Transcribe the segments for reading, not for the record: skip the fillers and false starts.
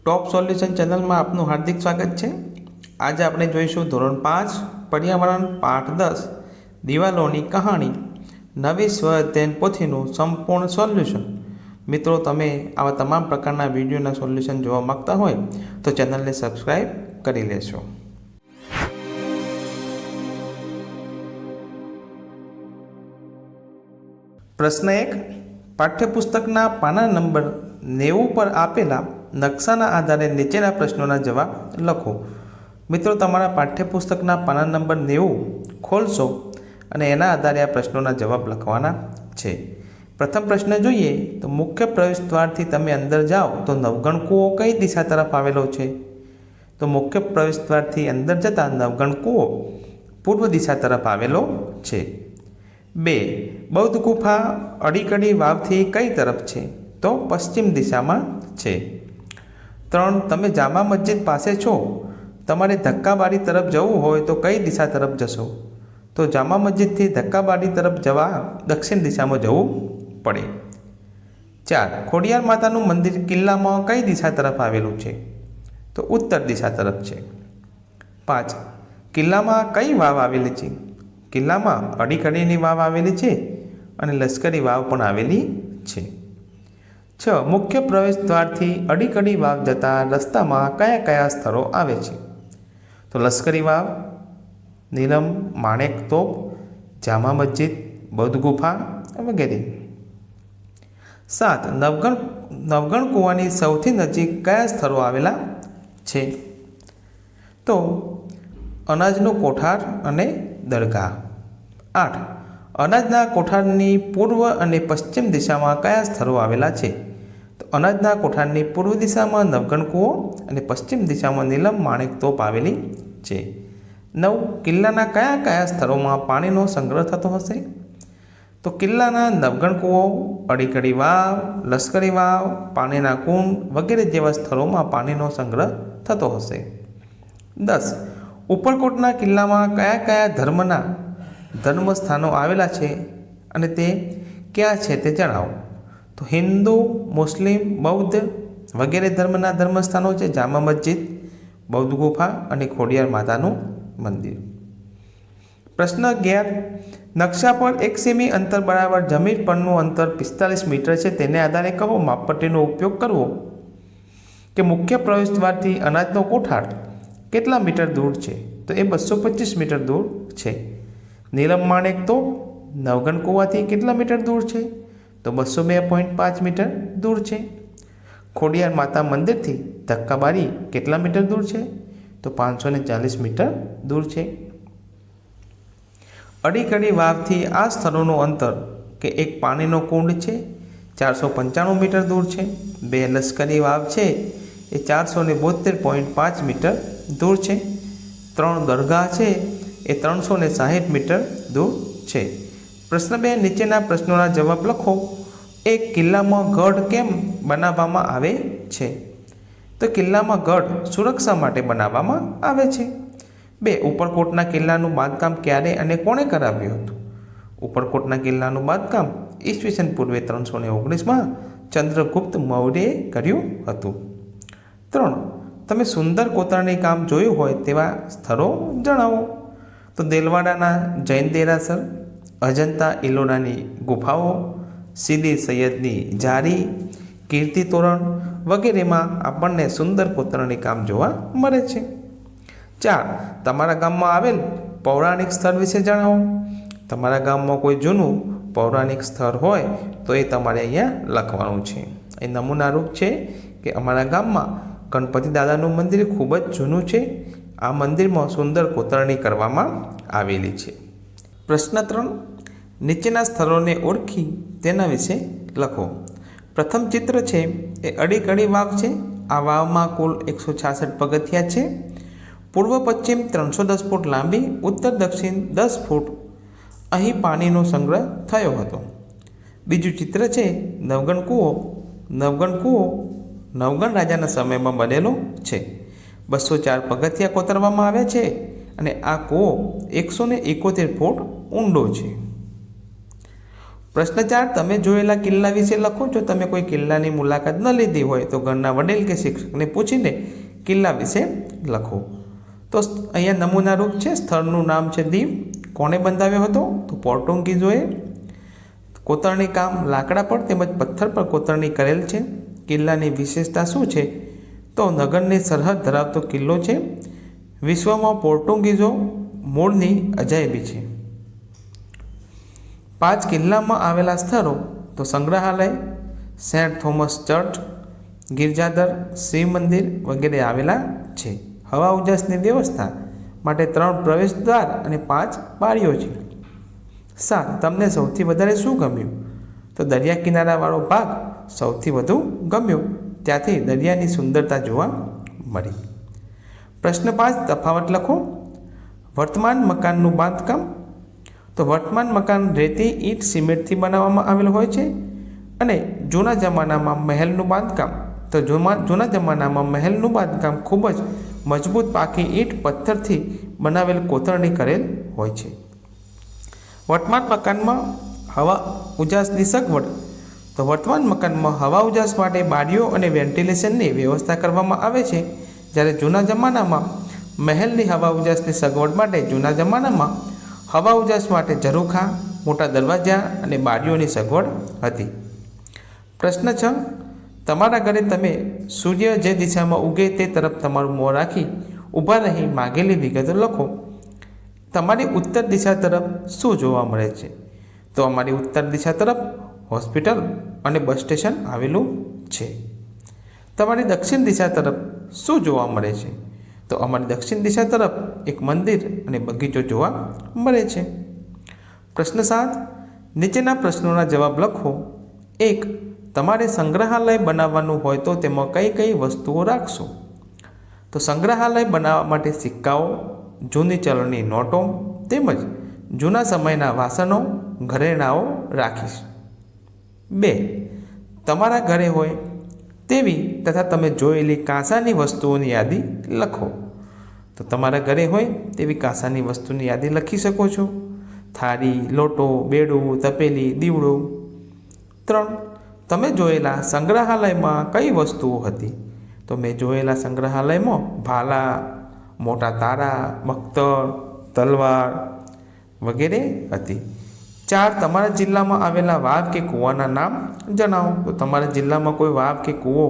ટોપ solution ચેનલમાં આપનું હાર્દિક સ્વાગત છે। આજે આપણે જોઈશું ધોરણ 5 પર્યાવરણ પાઠ 10 દિવાલોની કહાણી નવી સ્વ અધ્યયન પોથીનું સંપૂર્ણ સોલ્યુશન। મિત્રો, તમે આવા તમામ પ્રકારના વિડીયોના સોલ્યુશન જોવા માંગતા હોય તો ચેનલને સબસ્ક્રાઈબ કરી લેશો। પ્રશ્ન 1, પાઠ્યપુસ્તકના પાના નંબર 90 પર આપેલા નકશાના આધારે નીચેના પ્રશ્નોના જવાબ લખો। મિત્રો, તમારા પાઠ્યપુસ્તકના પાના નંબર 90 ખોલશો અને એના આધારે આ પ્રશ્નોના જવાબ લખવાના છે। પ્રથમ પ્રશ્ન જોઈએ તો મુખ્ય પ્રવેશ દ્વારથી તમે અંદર જાઓ તો નવગણ કૂવો કઈ દિશા તરફ આવેલો છે? તો મુખ્ય પ્રવેશ દ્વારથી અંદર જતા નવગણ કૂવો પૂર્વ દિશા તરફ આવેલો છે। 2, બૌદ્ધ ગુફા અડીકડી વાવથી કઈ તરફ છે? તો પશ્ચિમ દિશામાં છે। 3, તમે જામા મસ્જિદ પાસે છો, તમારે ધક્કાબારી તરફ જવું હોય તો કઈ દિશા તરફ જશો? તો જામા મસ્જિદથી ધક્કાબારી તરફ જવા દક્ષિણ દિશામાં જવું પડે। 4, ખોડિયાર માતાનું મંદિર કિલ્લામાં કઈ દિશા તરફ આવેલું છે? તો ઉત્તર દિશા તરફ છે। 5, કિલ્લામાં કઈ વાવ આવેલી છે? કિલ્લામાં અડીકડીની વાવ આવેલી છે અને લશ્કરી વાવ પણ આવેલી છે। 6, મુખ્ય પ્રવેશ દ્વારથી અડીકડી વાવ જતા રસ્તામાં કયા કયા સ્થળો આવે છે? તો લશ્કરી વાવ, નીલમ માણેક તોપ, જામા મસ્જિદ, બૌદ્ધ ગુફા વગેરે। 7, નવગણ કૂવાની સૌથી નજીક કયા સ્થળો આવેલા છે? તો અનાજનો કોઠાર અને દરગાહ। 8, અનાજના કોઠારની પૂર્વ અને પશ્ચિમ દિશામાં કયા સ્થળો આવેલા છે? તો અનાજના કોઠારની પૂર્વ દિશામાં નવગણ કૂવો અને પશ્ચિમ દિશામાં નીલમ માણેક તોપ આવેલી છે। 9, કિલ્લાના કયા કયા સ્થળોમાં પાણીનો સંગ્રહ થતો હશે? તો કિલ્લાના નવગણ કૂવો, અડીકડી વાવ, લશ્કરી વાવ, પાણીના કુંડ વગેરે જેવા સ્થળોમાં પાણીનો સંગ્રહ થતો હશે। 10, ઉપરકોટના કિલ્લામાં કયા કયા ધર્મસ્થાનો આવેલા છે અને તે ક્યાં છે તે જણાવો? તો હિન્દુ, મુસ્લિમ, બૌદ્ધ વગેરે ધર્મના ધર્મસ્થાનો છે જામા મસ્જિદ, બૌદ્ધ ગુફા અને ખોડિયાર માતાનું મંદિર। પ્રશ્ન 11, નકશા પર 1 સેમી અંતર બરાબર જમીન પરનું અંતર 45 મીટર છે, તેને આધારે કહો માપપટ્ટીનો ઉપયોગ કરવો કે મુખ્ય પ્રવેશ દ્વારથી અનાજનો કોઠાર કેટલા મીટર દૂર છે? તો એ 225 મીટર દૂર છે। નીલમ માણેક તોપ નવગણ કૂવાથી કેટલા મીટર દૂર છે? તો 202.5 મીટર દૂર છે। ખોડિયાર માતા મંદિરથી ધક્કાબારી કેટલા મીટર દૂર છે? તો 540 મીટર દૂર છે। અડીકડી વાવથી આ સ્થળોનું અંતર કે એક પાણીનો કુંડ છે 495 મીટર દૂર છે, 2 લશ્કરી વાવ છે એ 472.5 મીટર દૂર છે, 3 દરગાહ છે એ 360 મીટર દૂર છે। પ્રશ્ન 2, નીચેના પ્રશ્નોના જવાબ લખો। એક, કિલ્લામાં ગઢ કેમ બનાવવામાં આવે છે? તો કિલ્લામાં ગઢ સુરક્ષા માટે બનાવવામાં આવે છે। 2, ઉપરકોટના કિલ્લાનું બાંધકામ ક્યારે અને કોણે કરાવ્યું હતું? ઉપરકોટના કિલ્લાનું બાંધકામ ઈસવીસન પૂર્વે 319માં ચંદ્રગુપ્ત મૌર્યએ કર્યું હતું। 3, તમે સુંદર કોતરણી કામ જોયું હોય તેવા સ્થળો જણાવો। તો દેલવાડાના જૈન દેરાસર, અજંતા ઇલોરાની ગુફાઓ, સીદી સૈયદની જારી, કીર્તિ તોરણ વગેરેમાં આપણને સુંદર કોતરણી કામ જોવા મળે છે। 4, તમારા ગામમાં આવેલ પૌરાણિક સ્થળ વિશે જણાવો। તમારા ગામમાં કોઈ જૂનું પૌરાણિક સ્થળ હોય તો એ તમારે અહીંયા લખવાનું છે। એ નમૂનારૂપ છે કે અમારા ગામમાં ગણપતિ દાદાનું મંદિર ખૂબ જ જૂનું છે, આ મંદિરમાં સુંદર કોતરણી કરવામાં આવેલી છે। પ્રશ્ન 3, નીચેના સ્થળોને ઓળખી તેના વિશે લખો। પ્રથમ ચિત્ર છે એ અડીકડી વાવ છે, આ વાવમાં કુલ 166 પગથિયા છે, પૂર્વ પશ્ચિમ 310 ફૂટ લાંબી, ઉત્તર દક્ષિણ 10 ફૂટ અહીં પાણીનો સંગ્રહ થયો હતો। બીજું ચિત્ર છે નવગણ કૂવો નવગણ રાજાના સમયમાં બનેલો છે, 204 પગથિયા કોતરવામાં આવ્યા છે અને આ કૂવો 171 ફૂટ ઊંડો છે। પ્રશ્ન 4, તમે જોયેલા કિલ્લા વિશે લખો. જો તમે કોઈ કિલ્લાની મુલાકાત ન લીધી હોય તો ઘરના વડીલ કે શિક્ષકને પૂછીને કિલ્લા વિશે લખો. તો અહીંયા નમૂના રૂપ છે. સ્થળનું નામ છે દીવ. કોણે બંધાવ્યો હતો? તો પોર્ટુગીઝોએ. કોતરણી કામ લાકડા પર તેમજ પથ્થર પર કોતરણી કરેલ છે. કિલ્લાની વિશેષતા શું છે? તો નગરની સરહદ ધરાવતો કિલ્લો છે. વિશ્વમાં પોર્ટુગીઝો મૂળની અજાયબી છે. 5 કિલ્લામાં આવેલા સ્થળો તો સંગ્રહાલય, સેન્ટ થોમસ ચર્ચ, ગિરજાદર, શિવ મંદિર વગેરે આવેલા છે. હવા ઉજાસની વ્યવસ્થા માટે 3 પ્રવેશ દ્વાર અને 5 બારીઓ છે. 7, તમને સૌથી વધારે શું ગમ્યું? તો દરિયા કિનારાવાળો ભાગ સૌથી વધુ ગમ્યો. ત્યાંથી દરિયાની સુંદરતા જોવા મળી. પ્રશ્ન 5, તફાવત લખો. વર્તમાન મકાનનું બાંધકામ. તો વર્તમાન મકાન રેતી, ઈંટ, સિમેન્ટથી બનાવવામાં આવેલું હોય છે. અને જૂના જમાનામાં મહેલનું બાંધકામ. તો જૂના જમાનામાં મહેલનું બાંધકામ ખૂબ જ મજબૂત પાકી ઈંટ, પથ્થરથી બનાવેલ કોતરણી કરેલ હોય છે. વર્તમાન મકાનમાં હવા ઉજાસની સગવડ. તો વર્તમાન મકાનમાં હવા ઉજાસ માટે બારીઓ અને વેન્ટિલેશનની વ્યવસ્થા કરવામાં આવે છે. જ્યારે જૂના જમાનામાં મહેલની હવા ઉજાસની સગવડ માટે જૂના જમાનામાં હવા ઉજાસ માટે ઝરૂખા, મોટા દરવાજા અને બારીઓની સગવડ હતી. પ્રશ્ન 6, તમારા ઘરે તમે સૂર્ય જે દિશામાં ઉગે તે તરફ તમારું મોં રાખી ઊભા રહી માગેલી વિગતો લખો. તમારી ઉત્તર દિશા તરફ શું જોવા મળે છે? તો અમારી ઉત્તર દિશા તરફ હોસ્પિટલ અને બસ સ્ટેશન આવેલું છે. તમારી દક્ષિણ દિશા તરફ શું જોવા મળે છે? તો અમારી દક્ષિણ દિશા તરફ એક મંદિર અને બગીચો જોવા મળે છે. પ્રશ્ન 7, નીચેના પ્રશ્નોના જવાબ લખો. 1, તમારે સંગ્રહાલય બનાવવાનું હોય તો તેમાં કઈ કઈ વસ્તુઓ રાખશો? તો સંગ્રહાલય બનાવવા માટે સિક્કાઓ, જૂની ચલણી નોટો તેમજ જૂના સમયના વાસણો, ઘરેણાઓ રાખીશ. 2, તમારા ઘરે હોય તેવી તથા તમે જોયેલી કાંસાની વસ્તુઓની યાદી લખો. તો તમારા ઘરે હોય તેવી કાંસાની વસ્તુની યાદી લખી શકો છો. થાળી, લોટો, બેડું, તપેલી, દીવડો. 3, તમે જોયેલા સંગ્રહાલયમાં કઈ વસ્તુઓ હતી? તો મેં જોયેલા સંગ્રહાલયમાં ભાલા, મોટા તારા, બખ્તર, તલવાર વગેરે હતી. 4, તમારા જિલ્લામાં આવેલા વાવ કે કૂવાના નામ જણાવો. તો તમારા જિલ્લામાં કોઈ વાવ કે કૂવો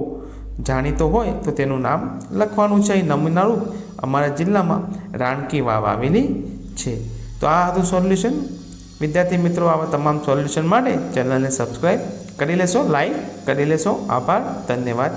જાણીતો હોય તો તેનું નામ લખવાનું છે. નમૂના રૂપ અમારા જિલ્લામાં રાણકી વાવ આવેલી છે. તો આ હતું સોલ્યુશન. વિદ્યાર્થી મિત્રો, આવા તમામ સોલ્યુશન માટે ચેનલને સબસ્ક્રાઈબ કરી લેશો, લાઈક કરી લેશો. આભાર, ધન્યવાદ.